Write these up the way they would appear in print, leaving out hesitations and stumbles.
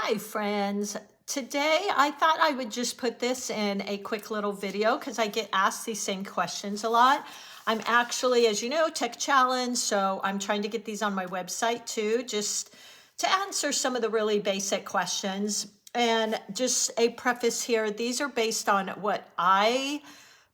Hi friends. Today I thought I would just put this in a quick little video because I get asked these same questions a lot. I'm actually, as you know, tech challenge, so I'm trying to get these on my website too, just to answer some of the really basic questions. And just a preface here, these are based on what I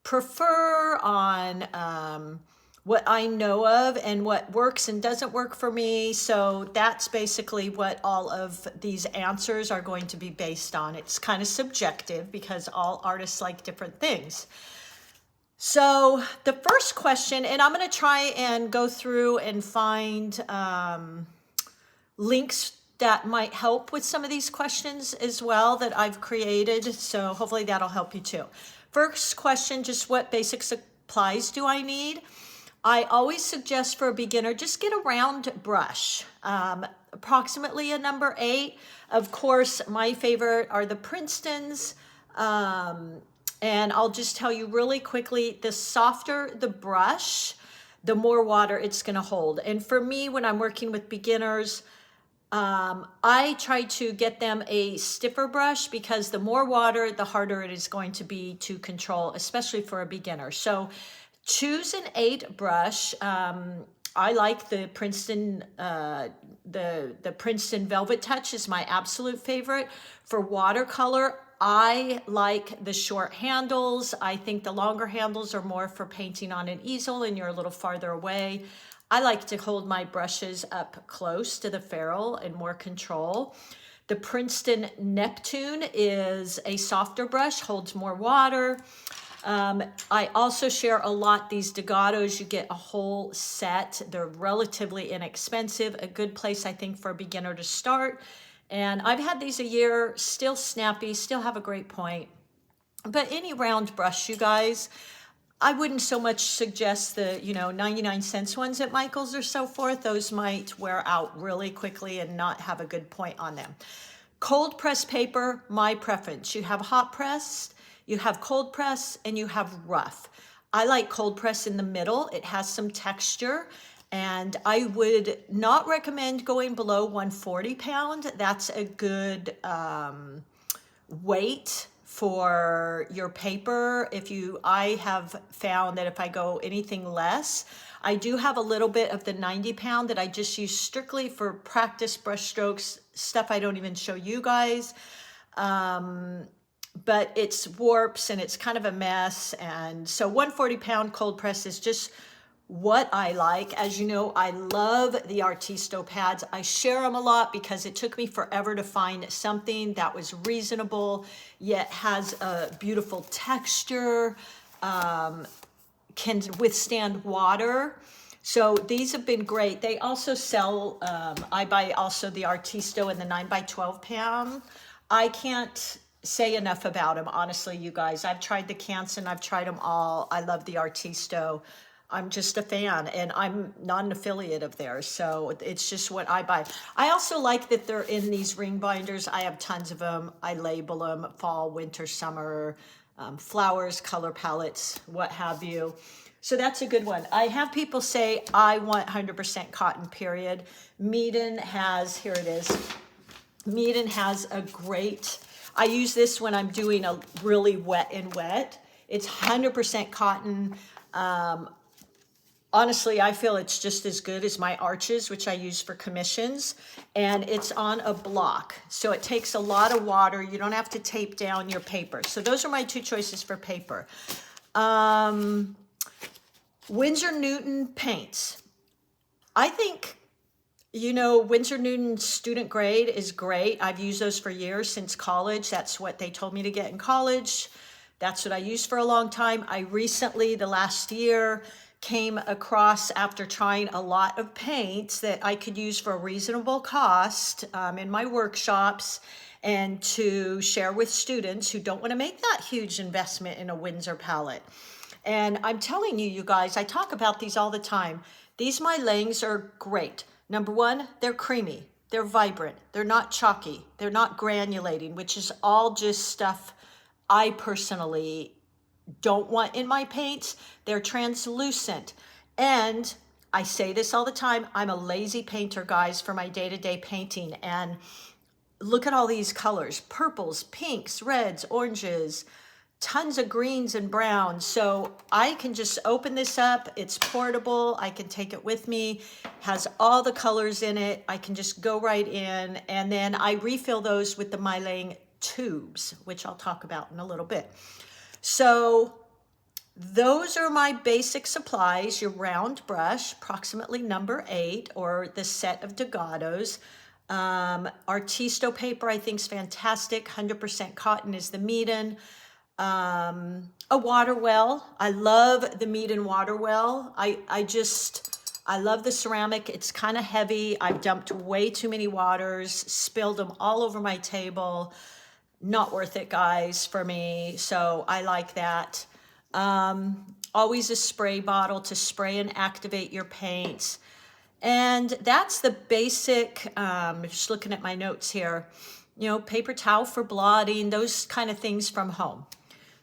prefer, on what I know of and what works and doesn't work for me. So that's basically what all of these answers are going to be based on. It's kind of subjective because all artists like different things. So the first question, and I'm going to try and go through and find links that might help with some of these questions as well that I've created. So hopefully that'll help you too. First question, just what basic supplies do I need? I always suggest for a beginner, just get a round brush, approximately a number 8. Of course, my favorite are the Princetons. And I'll just tell you really quickly, the softer the brush, the more water it's going to hold. And for me, when I'm working with beginners, I try to get them a stiffer brush because the more water, the harder it is going to be to control, especially for a beginner. So choose an 8 brush. I like the Princeton, the Princeton Velvet Touch is my absolute favorite. For watercolor, I like the short handles. I think the longer handles are more for painting on an easel and you're a little farther away. I like to hold my brushes up close to the ferrule and more control. The Princeton Neptune is a softer brush, holds more water. I also share a lot these Degatos. You get a whole set. They're relatively inexpensive, a good place I think for a beginner to start. And I've had these a year, still snappy, still have a great point. But any round brush, you guys, I wouldn't so much suggest the 99-cent ones at Michael's or so forth. Those might wear out really quickly and not have a good point on them. Cold press paper, my preference. You have hot pressed, you have cold press, and you have rough. I like cold press in the middle. It has some texture, and I would not recommend going below 140 pound. That's a good weight for your paper. I have found that if I go anything less, I do have a little bit of the 90 pound that I just use strictly for practice brush strokes, stuff I don't even show you guys. But it's warps and it's kind of a mess. And so 140 pound cold press is just what I like. As you know, I love the Artisto pads. I share them a lot because it took me forever to find something that was reasonable, yet has a beautiful texture, can withstand water. So these have been great. They also sell, I buy also the Artisto in the 9x12 pound. I can't say enough about them, honestly, you guys. I've tried the Canson, I've tried them all. I love the Artisto. I'm just a fan, and I'm not an affiliate of theirs, so it's just what I buy. I also like that they're in these ring binders. I have tons of them. I label them fall, winter, summer, flowers, color palettes, what have you. So that's a good one. I have people say, I want 100% cotton, period. Meeden has, here it is. Meeden has a great, I use this when I'm doing a really wet and wet. It's 100% cotton. Honestly, I feel it's just as good as my arches, which I use for commissions, and it's on a block. So it takes a lot of water. You don't have to tape down your paper. So those are my 2 choices for paper. Winsor Newton paints. I think, Winsor Newton student grade is great. I've used those for years since college. That's what they told me to get in college. That's what I used for a long time. I recently, the last year, came across, after trying a lot of paints that I could use for a reasonable cost in my workshops and to share with students who don't want to make that huge investment in a Winsor palette. And I'm telling you, you guys, I talk about these all the time. These Mylènes are great. Number 1, they're creamy. They're vibrant. They're not chalky. They're not granulating, which is all just stuff I personally don't want in my paints. They're translucent. And I say this all the time, I'm a lazy painter, guys, for my day-to-day painting. And look at all these colors, purples, pinks, reds, oranges, tons of greens and browns. So I can just open this up. It's portable. I can take it with me. Has all the colors in it. I can just go right in, and then I refill those with the Mylang tubes, which I'll talk about in a little bit. So those are my basic supplies. Your round brush, approximately number 8, or the set of Degatos. Artisto paper I think is fantastic. 100% cotton is the Meeden. A water well. I love the Meeden water well. I love the ceramic. It's kind of heavy. I've dumped way too many waters, spilled them all over my table. Not worth it, guys, for me. So I like that. Always a spray bottle to spray and activate your paints. And that's the basic, just looking at my notes here, you know, paper towel for blotting, those kind of things from home.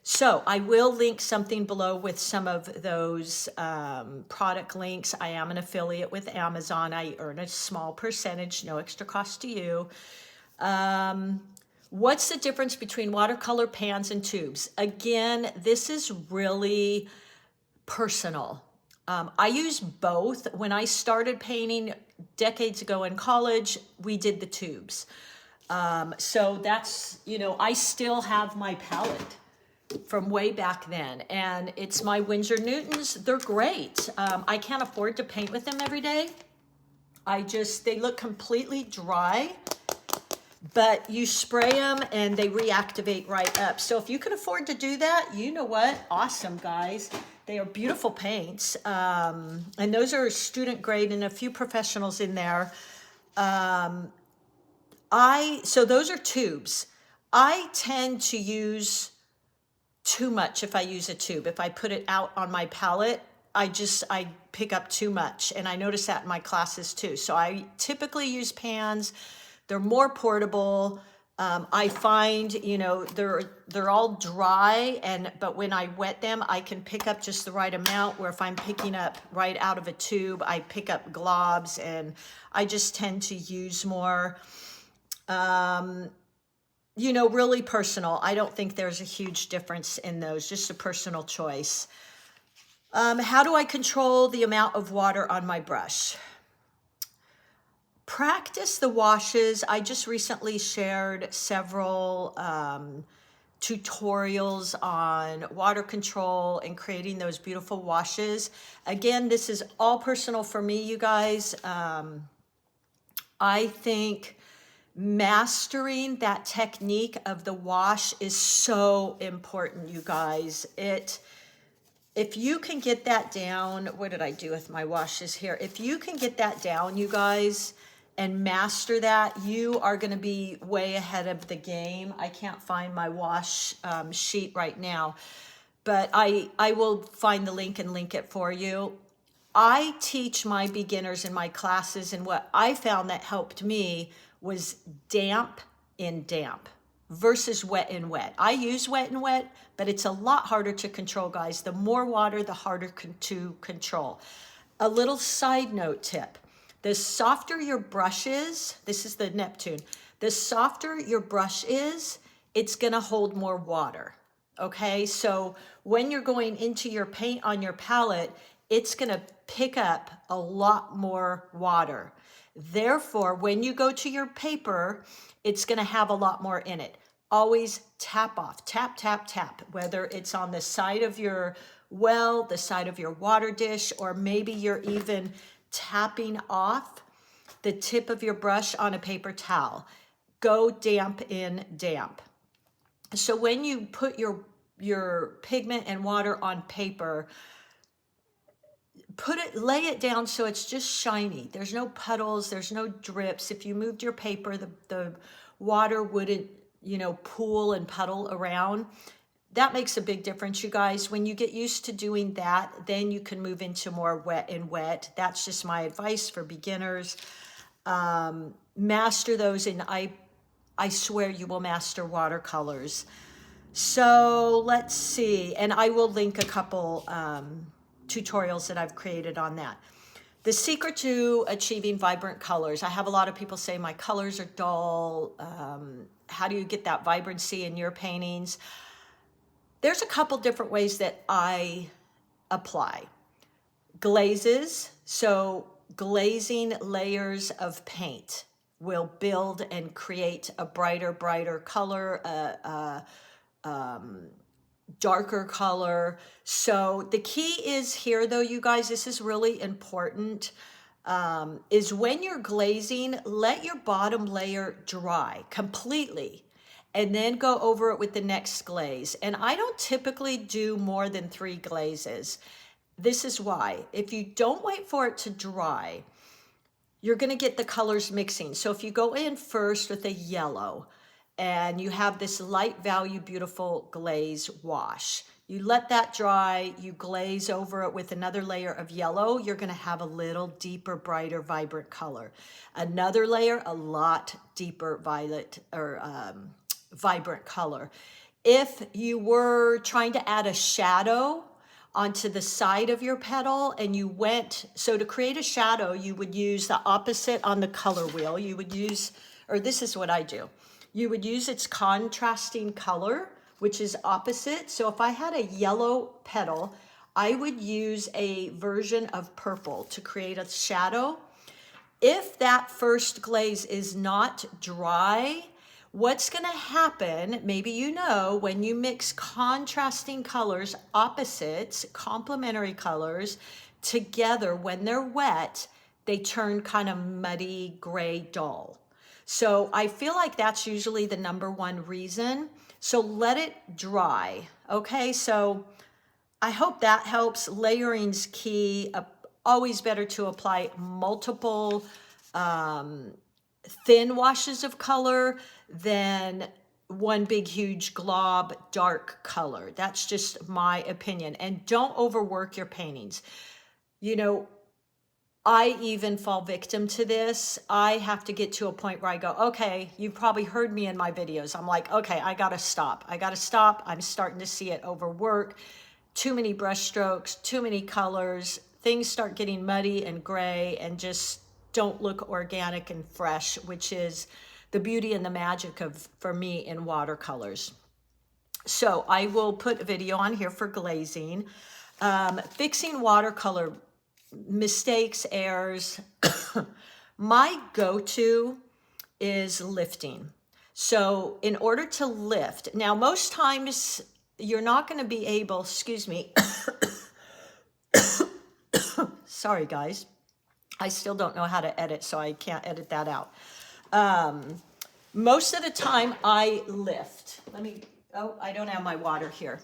So I will link something below with some of those product links. I am an affiliate with Amazon. I earn a small percentage, no extra cost to you. What's the difference between watercolor pans and tubes? Again, this is really personal. I use both. When I started painting decades ago in college, we did the tubes. So that's, you know, I still have my palette from way back then, and it's my Winsor Newtons. They're great. I can't afford to paint with them every day. They look completely dry, but you spray them and they reactivate right up. So if you can afford to do that, you know what? Awesome, guys. They are beautiful paints. And those are student grade and a few professionals in there. So those are tubes. I tend to use too much if I use a tube. If I put it out on my palette, I pick up too much. And I notice that in my classes too. So I typically use pans. They're more portable. I find, you know, they're all dry, but when I wet them, I can pick up just the right amount, where if I'm picking up right out of a tube, I pick up globs, and I just tend to use more. You know, really personal. I don't think there's a huge difference in those, just a personal choice. How do I control the amount of water on my brush? Practice the washes. I just recently shared several tutorials on water control and creating those beautiful washes. Again, this is all personal for me, you guys. I think mastering that technique of the wash is so important, you guys. If you can get that down, what did I do with my washes here? If you can get that down, you guys, and master that, you are going to be way ahead of the game. I can't find my wash sheet right now, but I will find the link and link it for you. I teach my beginners in my classes, and what I found that helped me was damp in damp versus wet in wet. I use wet in wet, but it's a lot harder to control, guys. The more water, the harder to control. A little side note tip. The softer your brush is, this is the Neptune, the softer your brush is, it's gonna hold more water, okay? So when you're going into your paint on your palette, it's gonna pick up a lot more water. Therefore, when you go to your paper, it's gonna have a lot more in it. Always tap off, tap, tap, tap, whether it's on the side of your well, the side of your water dish, or maybe you're even tapping off the tip of your brush on a paper towel. Go damp in damp. So when you put your pigment and water on paper, lay it down so it's just shiny. There's no puddles, there's no drips. If you moved your paper, the water wouldn't, you know, pool and puddle around. That makes a big difference, you guys. When you get used to doing that, then you can move into more wet and wet. That's just my advice for beginners. Master those, and I swear you will master watercolors. So let's see, and I will link a couple tutorials that I've created on that. The secret to achieving vibrant colors. I have a lot of people say my colors are dull. How do you get that vibrancy in your paintings? There's a couple different ways that I apply. Glazes, so glazing layers of paint will build and create a brighter color, darker color. So the key is here though, you guys, this is really important, is when you're glazing, let your bottom layer dry completely and then go over it with the next glaze. And I don't typically do more than 3 glazes. This is why. If you don't wait for it to dry, you're going to get the colors mixing. So if you go in first with a yellow and you have this light value beautiful glaze wash, you let that dry, you glaze over it with another layer of yellow, you're going to have a little deeper, brighter, vibrant color. Another layer, a lot deeper violet or vibrant color. If you were trying to add a shadow onto the side of your petal and you went, so to create a shadow, you would use the opposite on the color wheel. You would use, or this is what I do. You would use its contrasting color, which is opposite. So if I had a yellow petal, I would use a version of purple to create a shadow. If that first glaze is not dry, what's going to happen, maybe you know, when you mix contrasting colors, opposites, complementary colors together, when they're wet, they turn kind of muddy, gray, dull. So I feel like that's usually the #1 reason. So let it dry. Okay, so I hope that helps. Layering's key. Always better to apply multiple thin washes of color than one big huge glob dark color. That's just my opinion. And don't overwork your paintings. You know, I even fall victim to this. I have to get to a point where I go, okay, you've probably heard me in my videos. I'm like, okay, I gotta stop. I'm starting to see it overwork. Too many brush strokes, too many colors. Things start getting muddy and gray and just don't look organic and fresh, which is the beauty and the magic of, for me, in watercolors. So I will put a video on here for glazing. Fixing watercolor mistakes, errors. My go-to is lifting. So in order to lift, now most times you're not going to be able, excuse me, sorry guys, I still don't know how to edit, so I can't edit that out. Most of the time I lift. I don't have my water here.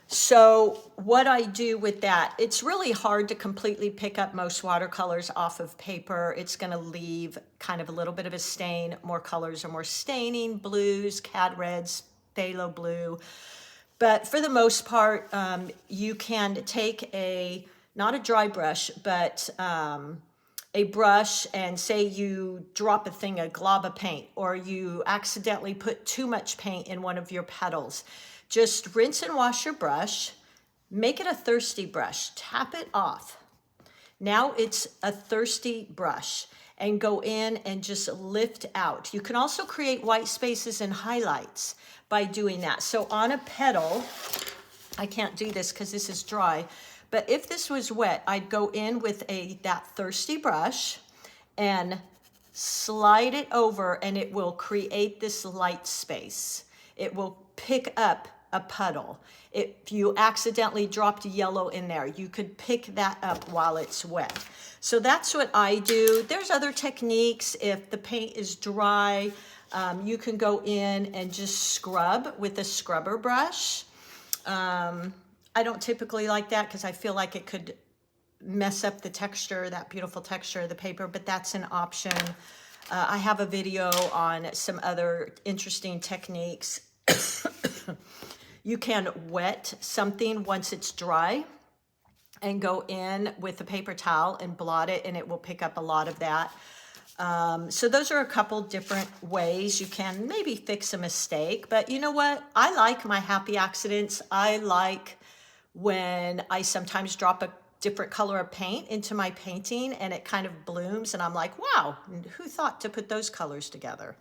So what I do with that, it's really hard to completely pick up most watercolors off of paper. It's going to leave kind of a little bit of a stain. More colors are more staining, blues, cad reds, phthalo blue. But for the most part, you can take not a dry brush, but a brush, and say you drop a glob of paint, or you accidentally put too much paint in one of your petals. Just rinse and wash your brush, make it a thirsty brush, tap it off. Now it's a thirsty brush, and go in and just lift out. You can also create white spaces and highlights by doing that. So on a petal, I can't do this because this is dry, but if this was wet, I'd go in with that thirsty brush and slide it over, and it will create this light space. It will pick up a puddle. If you accidentally dropped yellow in there, you could pick that up while it's wet. So that's what I do. There's other techniques. If the paint is dry, you can go in and just scrub with a scrubber brush. I don't typically like that because I feel like it could mess up the texture, that beautiful texture of the paper, but that's an option. I have a video on some other interesting techniques. You can wet something once it's dry and go in with a paper towel and blot it, and it will pick up a lot of that. So those are a couple different ways you can maybe fix a mistake. But you know what? I like my happy accidents. I like when I sometimes drop a different color of paint into my painting, and it kind of blooms, and I'm like, wow, who thought to put those colors together?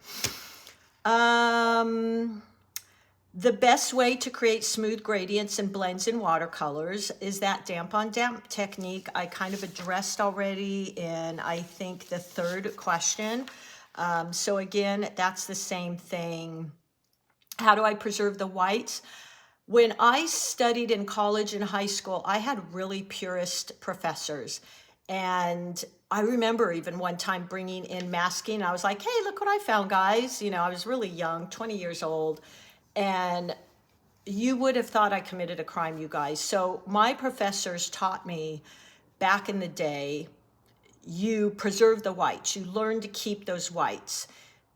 The best way to create smooth gradients and blends in watercolors is that damp on damp technique I kind of addressed already in, I think, the third question. So again, that's the same thing. How do I preserve the whites? When I studied in college and high school, I had really purist professors. And I remember even one time bringing in masking. I was like, hey, look what I found, guys. You know, I was really young, 20 years old. And you would have thought I committed a crime, you guys. So my professors taught me back in the day, you preserve the whites. You learn to keep those whites.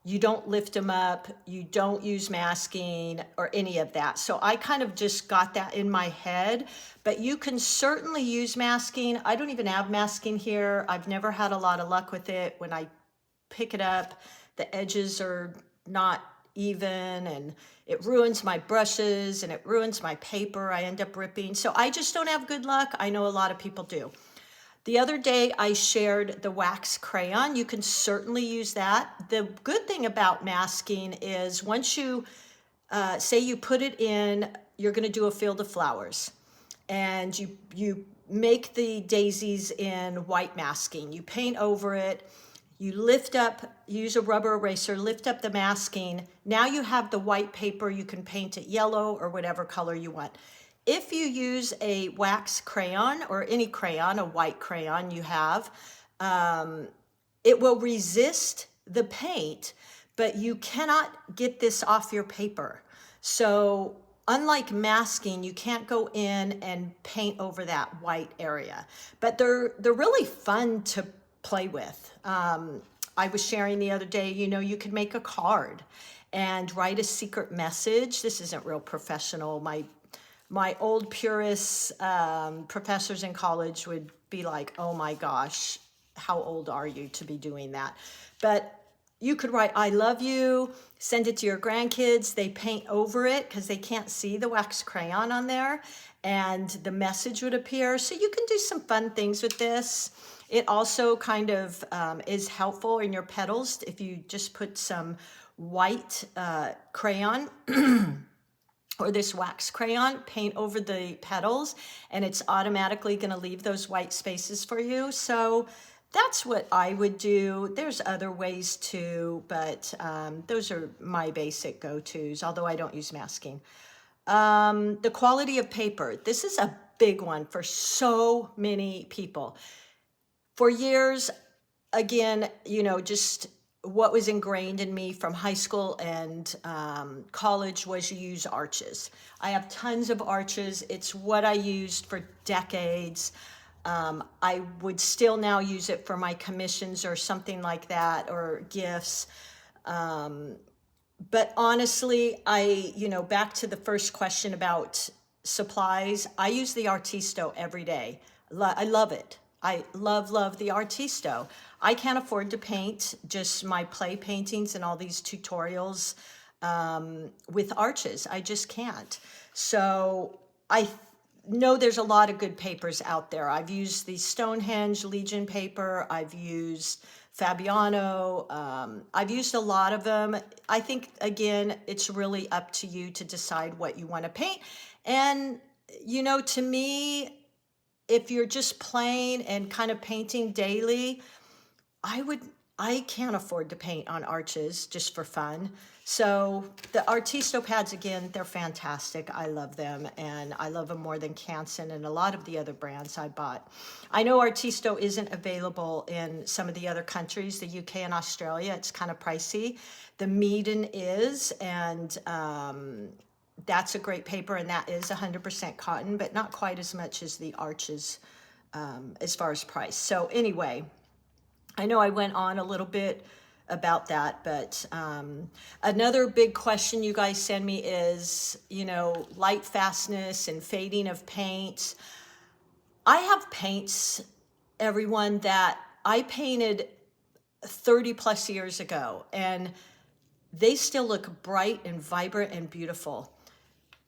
You don't lift them up. You don't use masking or any of that. So I kind of just got that in my head, but you can certainly use masking. I don't even have masking here. I've never had a lot of luck with it. When I pick it up, the edges are not even, and it ruins my brushes and it ruins my paper. I end up ripping. So I just don't have good luck. I know a lot of people do. The other day I shared the wax crayon. You can certainly use that. The good thing about masking is once you say you put it in, you're going to do a field of flowers, and you make the daisies in white masking. You paint over it. You lift up, use a rubber eraser, lift up the masking. Now you have the white paper. You can paint it yellow or whatever color you want. If you use a wax crayon or any crayon, a white crayon you have, it will resist the paint, but you cannot get this off your paper. So unlike masking, you can't go in and paint over that white area, but they're really fun to play with. I was sharing the other day, you know, you could make a card and write a secret message. This isn't real professional. My old purist professors in college would be like, oh my gosh, how old are you to be doing that? But you could write, I love you, send it to your grandkids. They paint over it because they can't see the wax crayon on there, and the message would appear. So you can do some fun things with this. It also kind of is helpful in your petals if you just put some white crayon or this wax crayon, paint over the petals, and it's automatically going to leave those white spaces for you. So that's what I would do. There's other ways too, but those are my basic go-tos, although I don't use masking. The quality of paper. This is a big one for so many people. For years, again, you know, just what was ingrained in me from high school and college was you use arches. I have tons of arches. It's what I used for decades. I would still now use it for my commissions or something like that, or gifts. But honestly, back to the first question about supplies, I use the Artisto every day. I love it. I love the Artisto. I can't afford to paint just my play paintings and all these tutorials with arches. I just can't. So I know there's a lot of good papers out there. I've used the Stonehenge Legion paper. I've used Fabiano. I've used a lot of them. I think, again, it's really up to you to decide what you want to paint. And, you know, to me, if you're just playing and kind of painting daily, I can't afford to paint on arches just for fun. So the Artisto pads, again, they're fantastic. I love them, and I love them more than Canson and a lot of the other brands I bought. I know Artisto isn't available in some of the other countries, the UK and Australia. It's kind of pricey. The Meaden is, and that's a great paper, and that is 100% cotton, but not quite as much as the Arches as far as price. So anyway, I know I went on a little bit about that, but another big question you guys send me is, you know, light fastness and fading of paint. I have paints, everyone, that I painted 30 plus years ago, and they still look bright and vibrant and beautiful.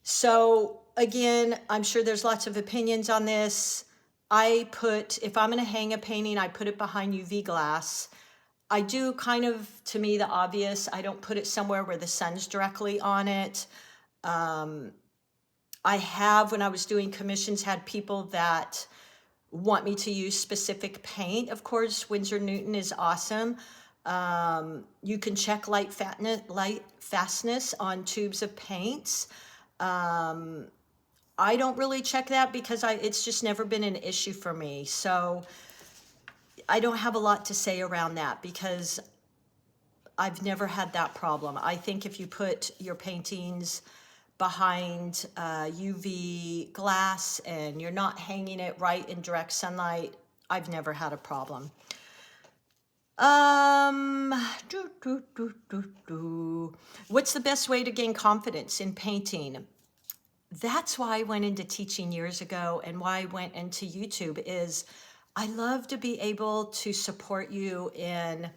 So again, I'm sure there's lots of opinions on this. if I'm going to hang a painting, I put it behind UV glass. I do kind of, to me, the obvious. I don't put it somewhere where the sun's directly on it. I have, when I was doing commissions, had people that want me to use specific paint. Of course, Winsor Newton is awesome. You can check light fastness on tubes of paints. I don't really check that because it's just never been an issue for me. So I don't have a lot to say around that because I've never had that problem. I think if you put your paintings behind UV glass and you're not hanging it right in direct sunlight, I've never had a problem. What's the best way to gain confidence in painting? That's why I went into teaching years ago, and why I went into YouTube is I love to be able to support you in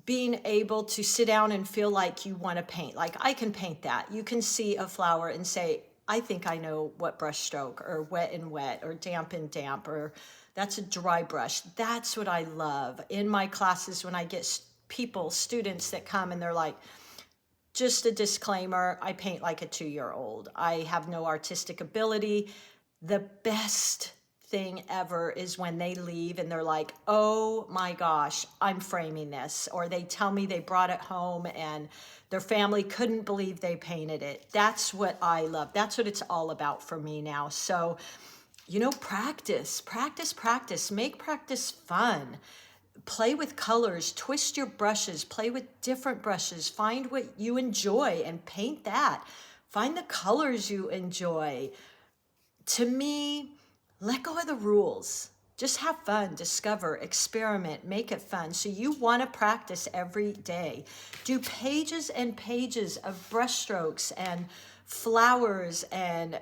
being able to sit down and feel like you want to paint. Like, I can paint that. You can see a flower and say, I think I know what brush stroke, or wet and wet, or damp and damp, or that's a dry brush. That's what I love. In my classes, when I get students that come and they're like, just a disclaimer, I paint like a 2-year-old. I have no artistic ability. The best thing ever is when they leave and they're like, oh my gosh, I'm framing this. Or they tell me they brought it home and their family couldn't believe they painted it. That's what I love. That's what it's all about for me now. So, practice. Make practice fun. Play with colors, twist your brushes, play with different brushes, find what you enjoy and paint that. Find the colors you enjoy. To me, let go of the rules. Just have fun, discover, experiment, make it fun. So you want to practice every day. Do pages and pages of brush strokes and flowers, and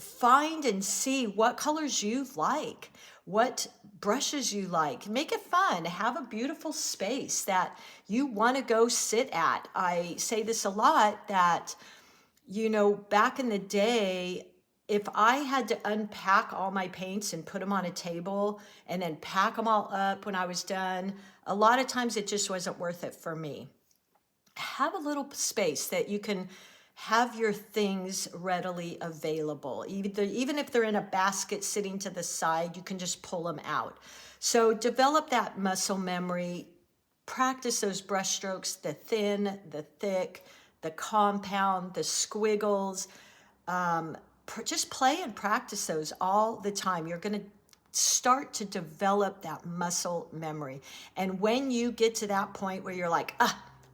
find and see what colors you like, what brushes you like. Make it fun. Have a beautiful space that you want to go sit at. I say this a lot, that, back in the day, if I had to unpack all my paints and put them on a table and then pack them all up when I was done, a lot of times it just wasn't worth it for me. Have a little space that you can have your things readily available. Even if they're in a basket sitting to the side, you can just pull them out. So develop that muscle memory. Practice those brush strokes, the thin, the thick, the compound, the squiggles. Just play and practice those all the time. You're going to start to develop that muscle memory. And when you get to that point where you're like,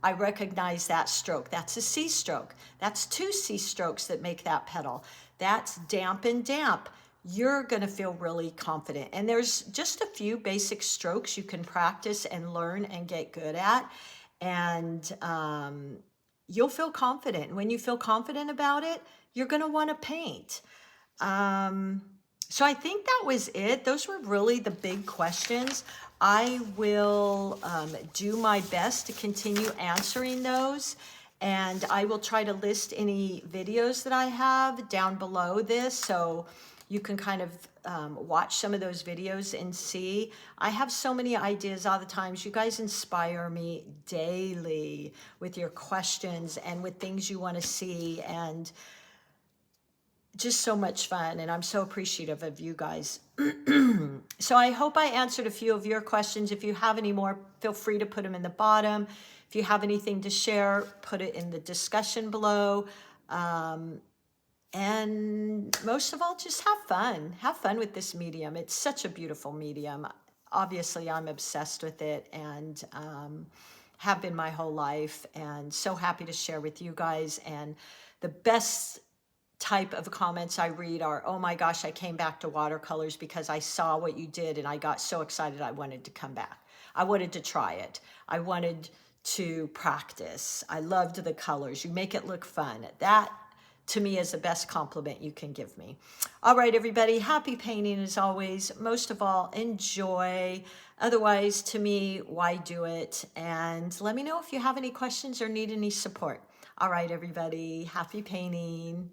I recognize that stroke. That's a C stroke. That's 2 C strokes that make that petal. That's damp and damp. You're going to feel really confident. And there's just a few basic strokes you can practice and learn and get good at. And you'll feel confident. When you feel confident about it, you're going to want to paint. So I think that was it. Those were really the big questions. I will do my best to continue answering those, and I will try to list any videos that I have down below this, so you can kind of watch some of those videos and see. I have so many ideas all the time. You guys inspire me daily with your questions and with things you want to see, and just so much fun, and I'm so appreciative of you guys. So I hope I answered a few of your questions. If you have any more, feel free to put them in the bottom. If you have anything to share, put it in the discussion below. And most of all, just have fun. Have fun with this medium. It's such a beautiful medium. Obviously, I'm obsessed with it, and have been my whole life, and so happy to share with you guys. And the best type of comments I read are, oh my gosh, I came back to watercolors because I saw what you did and I got so excited I wanted to come back. I wanted to try it. I wanted to practice. I loved the colors. You make it look fun. That, to me, is the best compliment you can give me. All right, everybody, happy painting as always. Most of all, enjoy. Otherwise, to me, why do it? And let me know if you have any questions or need any support. All right, everybody, happy painting.